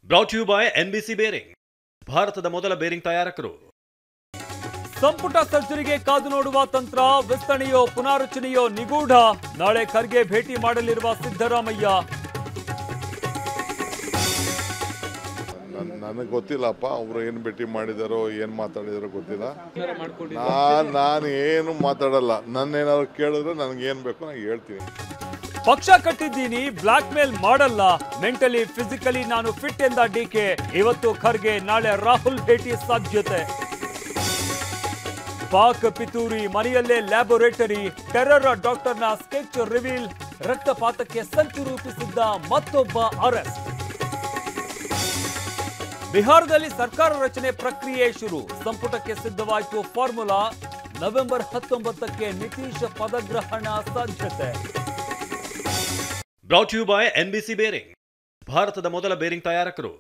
Brought you by NBC bearing, ಭಾರತದ ಮೊದಲ bearing ತಯಾರಕರು. ಸಂಪುಟ ಸರ್ಜರಿಗೆ ಕಾದು ನೋಡುವ ತಂತ್ರ, ವಿಸ್ತರಣೆಯೋ ಪುನಾರಚನೆಯೋ ನಿಗೂಢ. ನಾಳೆ ಖರ್ಗೆ ಭೇಟಿ ಮಾಡಲಿರುವ ಸಿದ್ದರಾಮಯ್ಯ. ನನಗೆ ಗೊತ್ತಿಲ್ಲಪ್ಪ, ಅವರು ಏನು ಭೇಟಿ ಮಾಡಿದಾರೋ ಏನು ಮಾತಾಡಿದಾರೋ ಗೊತ್ತಿಲ್ಲ. ನಾನು ಏನು ಮಾತಾಡಲ್ಲ. ನನ್ನೇನಾದ್ರು ಕೇಳಿದ್ರೆ ನನಗೇನು ಬೇಕು ನಾನು ಹೇಳ್ತೀನಿ. ಪಕ್ಷ ಕಟ್ಟಿದ್ದೀನಿ, ಬ್ಲಾಕ್ ಮೇಲ್ ಮಾಡಲ್ಲ, ಮೆಂಟಲಿ ಫಿಸಿಕಲಿ ನಾನು ಫಿಟ್ ಎಂದ ಡಿಕೆ. ಇವತ್ತು ಖರ್ಗೆ, ನಾಳೆ ರಾಹುಲ್ ಭೇಟಿ ಸಾಧ್ಯತೆ. ಪಾಕ್ ಪಿತೂರಿ, ಮನೆಯಲ್ಲೇ ಲ್ಯಾಬೋರೇಟರಿ, ಟೆರರ್ ಡಾಕ್ಟರ್ನ ಸ್ಕೆಚ್ ರಿವೀಲ್, ರಕ್ತಪಾತಕ್ಕೆ ಸಂಚು ರೂಪಿಸಿದ್ದ ಮತ್ತೊಬ್ಬ ಅರೆಸ್ಟ್. ಬಿಹಾರದಲ್ಲಿ ಸರ್ಕಾರ ರಚನೆ ಪ್ರಕ್ರಿಯೆ ಶುರು, ಸಂಪುಟಕ್ಕೆ ಸಿದ್ಧವಾಯಿತು ಫಾರ್ಮುಲಾ. ನವೆಂಬರ್ 19ಕ್ಕೆ ನಿತೀಶ್ ಪದಗ್ರಹಣ ಸಾಧ್ಯತೆ. Brought you by NBC bearing, ಭಾರತದ ಮೊದಲ ಬೇರಿಂಗ್ ತಯಾರಕರು.